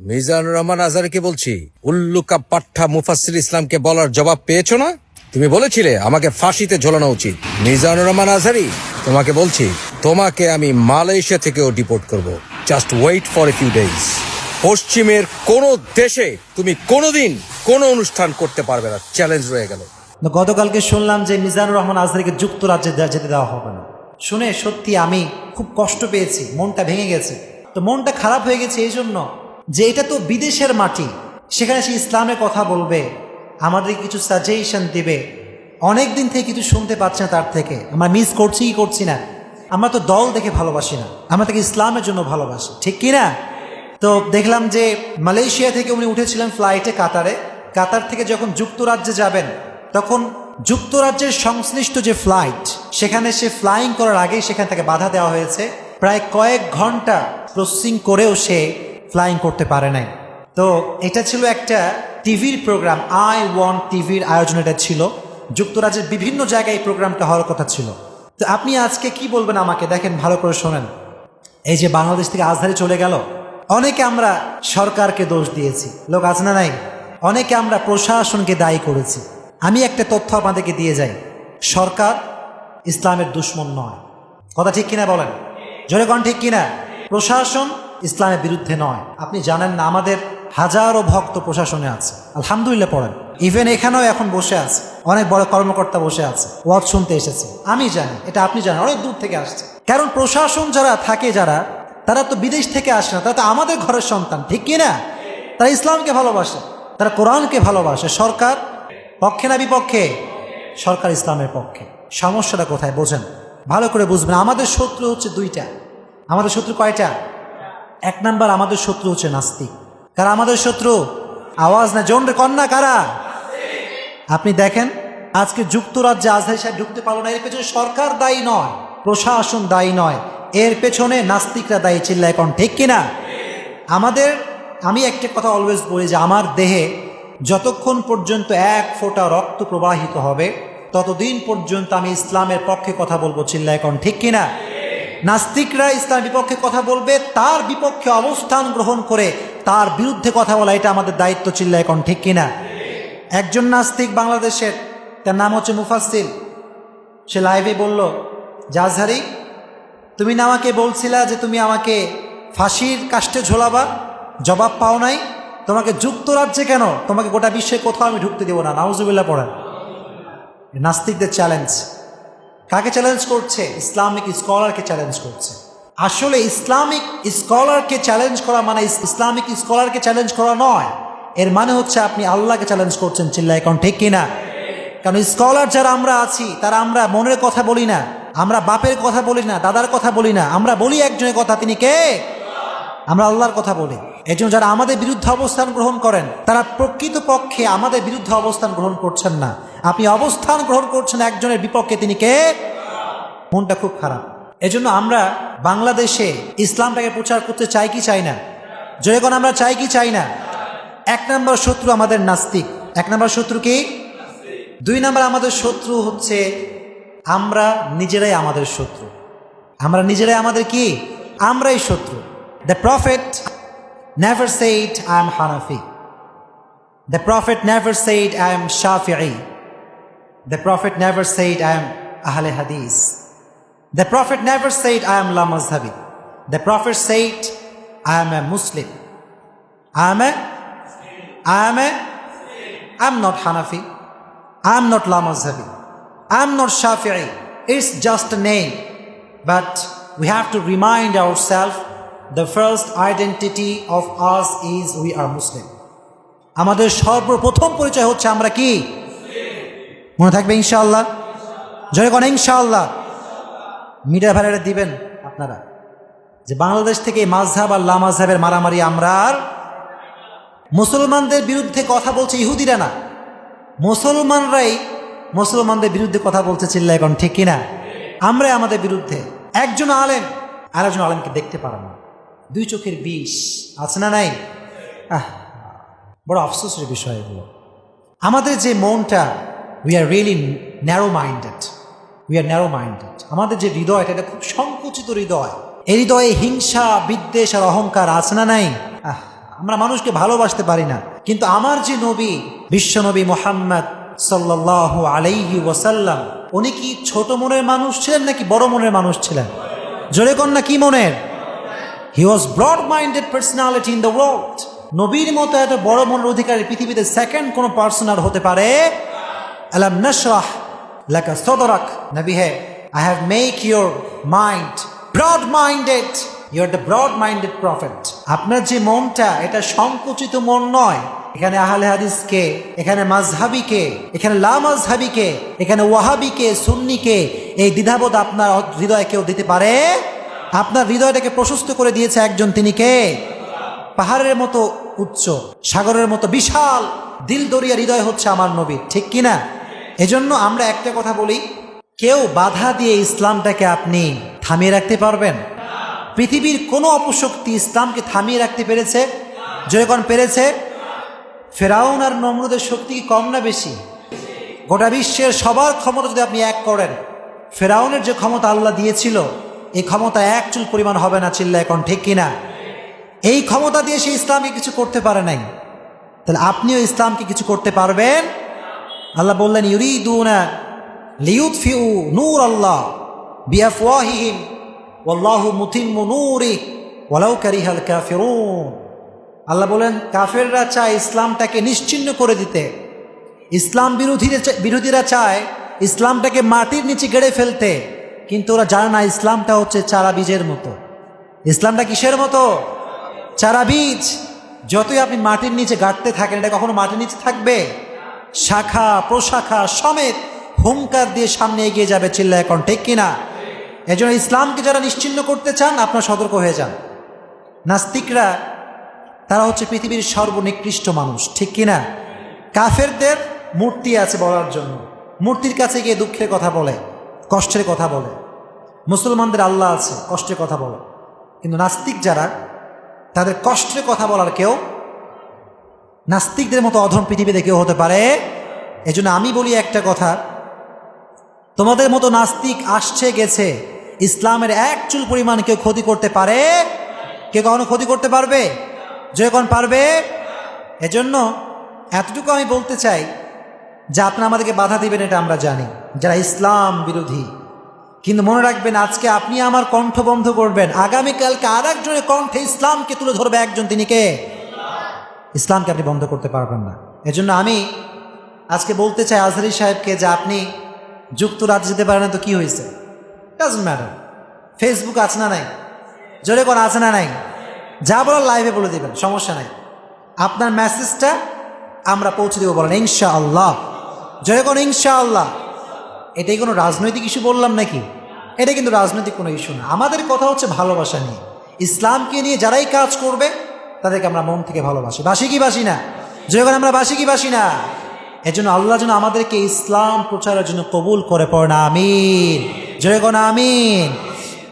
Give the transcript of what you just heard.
মিজানুর রহমান আজহারকে বলছি, উল্লুকা পাঠা মুফাসসির ইসলামকে বলার জবাব পেয়েছো না? তুমি বলেছিলে আমাকে ফাঁসিতে ঝোলানো উচিত। মিজানুর রহমান আজহারি, তোমাকে বলছি, তোমাকে আমি মালয়েশিয়া থেকেও ডিপোর্ট করব। Just wait for a few days. পশ্চিমের কোন দেশে তুমি কোনোদিন কোনো অনুষ্ঠান করতে পারবে না, চ্যালেঞ্জ রয়ে গেল। গতকালকে শুনলাম যে মিজানুর রহমান আজহারিকে যুক্তরাজ্যে যেতে দেওয়া হবে না। শুনে সত্যি আমি খুব কষ্ট পেয়েছি, মনটা ভেঙে গেছে। তো মনটা খারাপ হয়ে গেছে এই জন্য যে এটা তো বিদেশের মাটি, সেখানে সে ইসলামের কথা বলবে, আমাদের কিছু সাজেশন দিবে। অনেক দিন থেকে কিছু শুনতে পাচ্ছি না তার থেকে। আমরা মিস করছি কি করছি না? আমরা তো দল দেখে ভালোবাসি না, আমরা তাকে ইসলামের জন্য ভালোবাসি, ঠিক কি না? তো দেখলাম যে মালয়েশিয়া থেকে উনি উঠেছিলেন ফ্লাইটে কাতার থেকে যখন যুক্তরাজ্যে যাবেন, তখন যুক্তরাজ্যের সংশ্লিষ্ট যে ফ্লাইট, সেখানে সে ফ্লাইং করার আগেই সেখান থেকে বাধা দেওয়া হয়েছে। প্রায় কয়েক ঘন্টা প্রসেসিং করেও সে ফ্লাইং করতে পারে নাই। তো এটা ছিল একটা টিভির প্রোগ্রাম, আই ওয়ান্ট টিভির আয়োজন এটা ছিল। যুক্তরাজ্যের বিভিন্ন জায়গায় এই প্রোগ্রামটা হওয়ার কথা ছিল। তো আপনি আজকে কি বলবেন আমাকে? দেখেন, ভালো করে শোনেন। এই যে বাংলাদেশ থেকে আজহারি চলে গেল, অনেকে আমরা সরকারকে দোষ দিয়েছি, লোক আছে না নাই? অনেকে আমরা প্রশাসনকে দায়ী করেছি। আমি একটা তথ্য আপনাদেরকে দিয়ে যাই, সরকার ইসলামের দুশ্মন নয়। কথা ঠিক কিনা বলেন? জোরে কোন ঠিক কিনা? প্রশাসন ইসলামের বিরুদ্ধে নয়। আপনি জানেন না, আমাদের হাজারো ভক্ত প্রশাসনে আছে, আলহামদুলিল্লাহ পড়েন। ইভেন এখানেও এখন বসে আছে অনেক বড় কর্মকর্তা বসে আছে, ওয়াজ শুনতে এসেছে। আমি জানি, এটা আপনি জানেন, অনেক দূর থেকে আসছে। কারণ প্রশাসন যারা থাকে, তারা তো বিদেশ থেকে আসে না, তারা তো আমাদের ঘরের সন্তান, ঠিক কিনা? তারা ইসলামকে ভালোবাসে, তারা কোরআনকে ভালোবাসে। সরকার পক্ষে না বিপক্ষে? সরকার ইসলামের পক্ষে। সমস্যাটা কোথায় বোঝেন, ভালো করে বুঝবেন। আমাদের শত্রু হচ্ছে দুইটা। আমাদের শত্রু কয়টা? এক নাম্বার, আমাদের শত্রু হচ্ছে নাস্তিক। কারা আমাদের শত্রু? আওয়াজ না, জোরে কন্যা কারা? আপনি দেখেন, আজকে যুক্তরাজ্যে আজহারি সাহেব ঢুকতে পারলো না, এর পেছনে সরকার দায়ী নয়, প্রশাসন দায়ী নয়, এর পেছনে নাস্তিকরা দায়ী। চিল্লায় কোন ঠিক কিনা? আমি একটা কথা অলওয়েজ বলি যে আমার দেহে যতক্ষণ পর্যন্ত এক ফোঁটা রক্ত প্রবাহিত হবে, ততদিন পর্যন্ত আমি ইসলামের পক্ষে কথা বলবো। চিল্লায় কোন ঠিক কিনা? নাস্তিকরা ইসলামের বিপক্ষে কথা বলবে, তার বিপক্ষে অবস্থান গ্রহণ করে তার বিরুদ্ধে কথা বলা, এটা আমাদের দায়িত্ব। চিল্লায় কোন ঠিক কিনা? একজন নাস্তিক বাংলাদেশের, তার নাম হচ্ছে মুফাসসিল, সে লাইভে বলল যে আজহারি, তুমি না আমাকে বলছিলা যে তুমি আমাকে ফাঁসির কাস্টে ঝোলাবা, জবাব পাও নাই, তোমাকে যুক্তরাজ্যে কেন? তোমাকে গোটা বিশ্বে কোথাও আমি ঢুকতে দেবো না। নাউজুবিল্লাহ পড়েন। নাস্তিকদের চ্যালেঞ্জ। কাকে চ্যালেঞ্জ করছে? ইসলামিক স্কলারকে চ্যালেঞ্জ করছে। আসলে ইসলামিক স্কলারকে চ্যালেঞ্জ করা মানে ইসলামিক স্কলারকে চ্যালেঞ্জ করা নয়, এর মানে হচ্ছে আপনি আল্লাহকে চ্যালেঞ্জ করছেন। চিল্লায় এখন ঠিক কিনা? কারণ স্কলার যারা আমরা আছি, তারা আমরা মনের কথা বলি না, আমরা বাপের কথা বলি না, দাদার কথা বলি না, আমরা বলি একজনের কথা, তিনি কে? আমরা আল্লাহর কথা বলি। এই জন্য যারা আমাদের বিরুদ্ধে অবস্থান গ্রহণ করেন, তারা প্রকৃতপক্ষে আমাদের বিরুদ্ধে অবস্থান গ্রহণ করছেন না, আপনি অবস্থান গ্রহণ করছেন একজনের বিপক্ষে, তিনি কে? মনটা খুব খারাপ। এজন্য আমরা বাংলাদেশে ইসলামটাকে প্রচার করতে চাই কি চাই না? যখন আমরা চাই কি চাই না? এক নম্বর শত্রু আমাদের নাস্তিক। এক নম্বর শত্রু কি? দুই নম্বর আমাদের শত্রু হচ্ছে আমরা নিজেরাই আমাদের শত্রু। আমরা নিজেরাই আমাদের কি? আমরাই শত্রু। The Prophet never said I am Hanafi. The Prophet never said I am Shafi'i. The Prophet never said I am Ahle Hadith. The Prophet never said I am La Mazhabi. The Prophet said I am a Muslim. I'm not Hanafi. I'm not La Mazhabi. I'm not Shafi'i. It's just a name. But we have to remind ourselves, the first identity of us is we are Muslim. আমাদের সর্বপ্রথম পরিচয় হচ্ছে আমরা কি? মনে থাকবে ইনশাআল্লাহ? জয় কোন ইনশাআল্লাহ? মিডিয়া ভাইরা দিবেন আপনারা যে বাংলাদেশ থেকে মাযহাব আর লা মাযহাবের মারামারি আমরা আর মুসলমানদের বিরুদ্ধে কথা বলছে ইহুদিরা না, মুসলমানরাই মুসলমানদের বিরুদ্ধে কথা বলছে। চিল্লায় এখন ঠিক কিনা? আমরাই আমাদের বিরুদ্ধে। একজন আলেম আরেকজন আলেমকে দেখতে পারে না, দুই চোখের বিষ আছে না নাই? বড় আফসোসের বিষয় এগুলো। আমাদের যে মনটা, we are really narrow minded, আমাদের যে হৃদয়টা, এটা খুব সংকুচিত হৃদয়। এই হৃদয়ে হিংসা, বিদ্বেষ আর অহংকার আছে না নাই? আমরা মানুষকে ভালোবাসতে পারি না, কিন্তু আমার যে নবী, বিশ্বনবী মুহাম্মদ সাল্লাল্লাহু আলাইহি ওয়াসাল্লাম, উনি কি ছোট মনের মানুষ ছিলেন নাকি বড় মনের মানুষ ছিলেন? জোরে কন না, কি মনের? He was broad minded personality in the world. নবীর মতো এত বড় মনের অধিকারী পৃথিবীতে সেকেন্ড কোন পার্সন আর হতে পারে? আলাম নাশরাহ লাকা সাদরাক, নবী হে, I have make your mind broad minded, you are the broad minded prophet. আপনার যে মনটা, এটা সংকুচিত মন নয়। এখানে আহলে হাদিসকে, এখানে মাযহাবিকে, এখানে লা মাযহাবিকে, এখানে ওয়াহাবিকে, সুন্নিকে এই দ্বিধাবোধ আপনার হৃদয়ে কেউ দিতে পারে? আপনার হৃদয়টাকে প্রশস্ত করে দিয়েছে একজন, তিনি কে? পাহাড়ের মতো উচ্চ, সাগরের মতো বিশাল দিল দরিয়া হৃদয় হচ্ছে আমার নবী, ঠিক কিনা? এজন্য আমরা একটা কথা বলি, কেউ বাধা দিয়ে ইসলামটাকে আপনি থামিয়ে রাখতে পারবেন? পৃথিবীর কোনো অপশক্তি ইসলামকে থামিয়ে রাখতে পেরেছে? যখন পেরেছে, ফেরাউন আর নমরুদের শক্তি কি কম না বেশি? গোটা বিশ্বের সবার ক্ষমতা যদি আপনি এক করেন, ফেরাউনের যে ক্ষমতা আল্লাহ দিয়েছিল, এই ক্ষমতা এক চুল পরিমাণ হবে না। চিল্লা এখন, ঠিক কিনা? এই ক্ষমতা দিয়ে সে ইসলামকে কিছু করতে পারে নাই, তাহলে আপনিও ইসলামকে কিছু করতে পারবেন? আল্লাহ বললেন, ইউরিদুনা লিইউতফিউ নূর আল্লাহ বিআফওয়াহিহিম ওয়াল্লাহু মুতিম্মু নূরিহি ওয়ালাউ কারিহাল কাফিরুন। আল্লাহ বলেন, কাফেররা চায় ইসলামটাকে নিশ্চিহ্ন করে দিতে, ইসলাম বিরোধীরা চায় ইসলামটাকে মাটির নিচে গেড়ে ফেলতে, কিন্তু ওরা জানে না ইসলামটা হচ্ছে চারা বীজের মতো। ইসলামটা কিসের মতো? চারা বীজ। যতই আপনি মাটির নিচে গাঁটতে থাকেন, এটা কখনো মাটির নিচে থাকবে? শাখা প্রশাখা সমেত হুঙ্কার দিয়ে সামনে এগিয়ে যাবে। চিল্লা এখন, ঠিক কিনা? এজন্য ইসলামকে যারা নিশ্চিহ্ন করতে চান, আপনারা সতর্ক হয়ে যান। নাস্তিকরা, তারা হচ্ছে পৃথিবীর সর্বনিকৃষ্ট মানুষ, ঠিক কিনা? কাফেরদের মূর্তি আছে বলার জন্য, মূর্তির কাছে গিয়ে দুঃখের কথা বলে, কষ্টের কথা বলে। মুসলমানদের আল্লাহ আছে, কষ্টের কথা বলে। কিন্তু নাস্তিক যারা, তাদের কষ্টের কথা বলার কেউ, নাস্তিকদের মতো অধম পৃথিবীতে কেউ হতে পারে? এজন্য আমি বলি একটা কথা, তোমাদের মতো নাস্তিক আসছে গেছে, ইসলামের এক চুল পরিমাণ কেউ ক্ষতি করতে পারে? কেউ কখনো ক্ষতি করতে পারবে? যখন পারবে। এজন্য এতটুকু আমি বলতে চাই যে আপনারা আমাদেরকে বাধা দিবেন, এটা আমরা জানি, যারা ইসলাম বিরোধী। কিন্তু মনে রাখবেন, আজকে আপনি আমার কণ্ঠ বন্ধ করবেন, আগামীকালকে আর একজনের কণ্ঠে ইসলামকে তুলে ধরবে একজন, তিনি কে? ইসলামকে আপনি বন্ধ করতে পারবেন না। এজন্য আমি আজকে বলতে চাই আজহারী সাহেবকে যে আপনি যুক্তরাজ্যে যেতে পারেন না, তো কি হয়েছে? Doesn't matter. ফেসবুক আছে না নাই? জোরে কোন আছে না নাই? যা বলার লাইভে বলে দেবেন, সমস্যা নাই। আপনার মেসেজটা আমরা পৌঁছে দেবো, বলেন ইনশাআল্লাহ। জোরে কোন ইনশাআল্লাহ। এটাই কোনো রাজনৈতিক ইস্যু বললাম নাকি? এটা কিন্তু রাজনৈতিক কোনো ইস্যু না। আমাদের কথা হচ্ছে ভালোবাসা নিয়ে, ইসলামকে নিয়ে যারাই কাজ করবে তাদেরকে আমরা মন থেকে ভালোবাসি। বাসি কি বাসি না? জোরে কোন আমরা বাসি কি বাসি না? এজন্য আল্লাহ যেন আমাদেরকে ইসলাম প্রচারের জন্য কবুল করে পড়ে না, আমিন। জোরে কোন আমিন।